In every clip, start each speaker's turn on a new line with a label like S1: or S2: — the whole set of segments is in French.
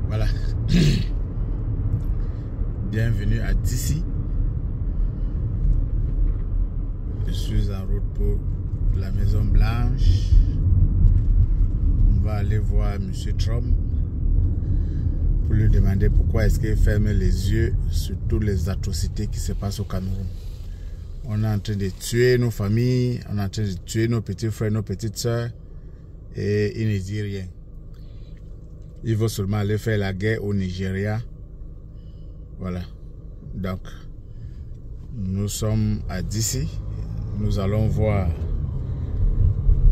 S1: Voilà. Bienvenue à DC. Je suis en route pour la Maison Blanche. On va aller voir M. Trump pour lui demander pourquoi est-ce qu'il ferme les yeux sur toutes les atrocités qui se passent au Cameroun. On est en train de tuer nos familles, on est en train de tuer nos petits frères, nos petites soeurs, et il ne dit rien. Il veut seulement aller faire la guerre au Nigeria. Voilà. Donc, nous sommes à DC. Nous allons voir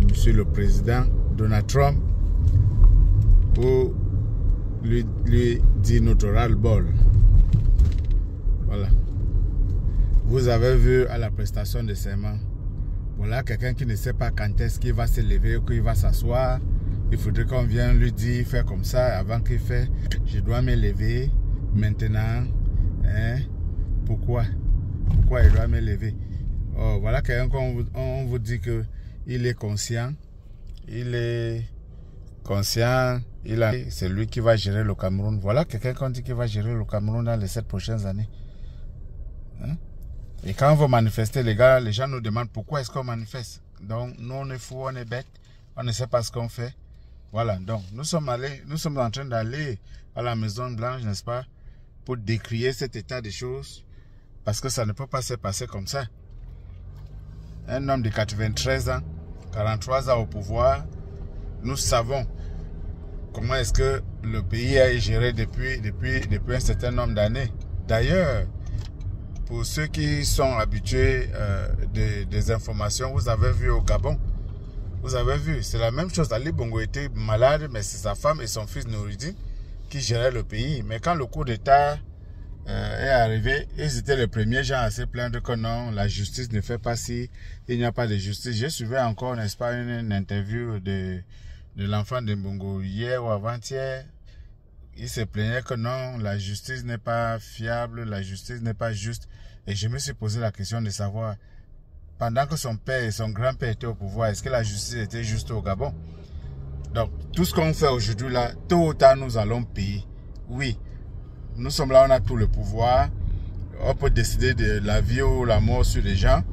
S1: Monsieur le Président Donald Trump pour lui dire notre ras-le-bol. Voilà. Vous avez vu à la prestation de serment, voilà quelqu'un qui ne sait pas quand est-ce qu'il va se lever, qu'il va s'asseoir. Il faudrait qu'on vienne lui dire, faire comme ça avant qu'il fait. Je dois me lever maintenant. Hein? Pourquoi il doit me lever? Oh, voilà quelqu'un qu'on vous dit qu'il est conscient. Il est conscient. C'est lui qui va gérer le Cameroun. Voilà quelqu'un qu'on dit qu'il va gérer le Cameroun dans les 7 prochaines années. Hein? Et quand on veut manifester, les gens nous demandent pourquoi est-ce qu'on manifeste. Donc, nous, on est fous, on est bêtes, on ne sait pas ce qu'on fait. Voilà, donc, nous sommes en train d'aller à la Maison Blanche, n'est-ce pas, pour décrier cet état de choses, parce que ça ne peut pas se passer comme ça. Un homme de 93 ans, 43 ans au pouvoir, nous savons comment est-ce que le pays est géré depuis un certain nombre d'années. D'ailleurs, pour ceux qui sont habitués des informations, vous avez vu au Gabon, vous avez vu, c'est la même chose. Ali Bongo était malade, mais c'est sa femme et son fils Nouridine qui géraient le pays. Mais quand le coup d'État est arrivé, ils étaient les premiers gens à se plaindre que non, la justice ne fait pas si, il n'y a pas de justice. J'ai suivi encore, n'est-ce pas, une interview de l'enfant de Bongo hier ou avant-hier. Il se plaignait que non, la justice n'est pas fiable, la justice n'est pas juste. Et je me suis posé la question de savoir, pendant que son père et son grand-père étaient au pouvoir, est-ce que la justice était juste au Gabon? Donc, tout ce qu'on fait aujourd'hui là, tôt ou tard, nous allons payer. Oui, nous sommes là, on a tout le pouvoir. On peut décider de la vie ou la mort sur les gens.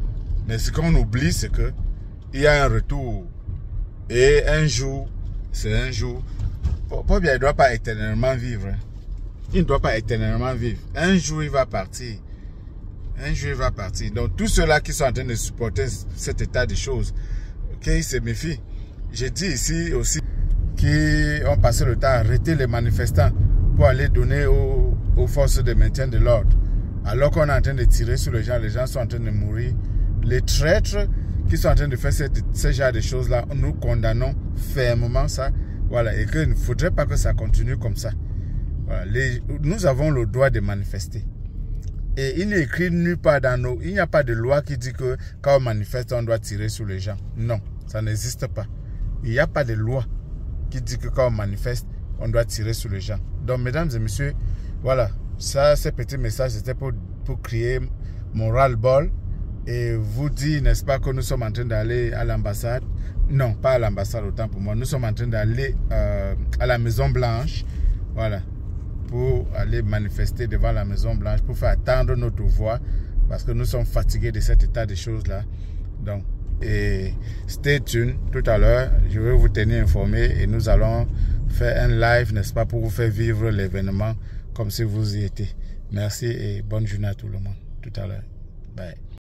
S1: Mais ce qu'on oublie, c'est que il y a un retour. Et un jour, c'est un jour. Paul Biya ne doit pas éternellement vivre. Il ne doit pas éternellement vivre. Un jour, il va partir. Un jour, il va partir. Donc, tous ceux-là qui sont en train de supporter cet état de choses, qu'ils se méfient. J'ai dit ici aussi qu'ils ont passé le temps à arrêter les manifestants pour aller donner aux forces de maintien de l'ordre. Alors qu'on est en train de tirer sur les gens sont en train de mourir. Les traîtres qui sont en train de faire ce genre de choses-là, nous condamnons fermement ça. Voilà, et qu'il ne faudrait pas que ça continue comme ça. Voilà, nous avons le droit de manifester. Et il n'est écrit nulle part dans nos... Il n'y a pas de loi qui dit que quand on manifeste, on doit tirer sur les gens. Non, ça n'existe pas. Il n'y a pas de loi qui dit que quand on manifeste, on doit tirer sur les gens. Donc, mesdames et messieurs, voilà, ça, ce petit message, c'était pour créer mon ras-le-bol et vous dire, n'est-ce pas, que nous sommes en train d'aller à l'ambassade. Non, pas à l'ambassade, autant pour moi. Nous sommes en train d'aller à la Maison Blanche, voilà, pour aller manifester devant la Maison Blanche, pour faire attendre notre voix, parce que nous sommes fatigués de cet état de choses-là. Donc, et stay tuned, tout à l'heure, je vais vous tenir informé et nous allons faire un live, n'est-ce pas, pour vous faire vivre l'événement comme si vous y étiez. Merci et bonne journée à tout le monde. Tout à l'heure. Bye.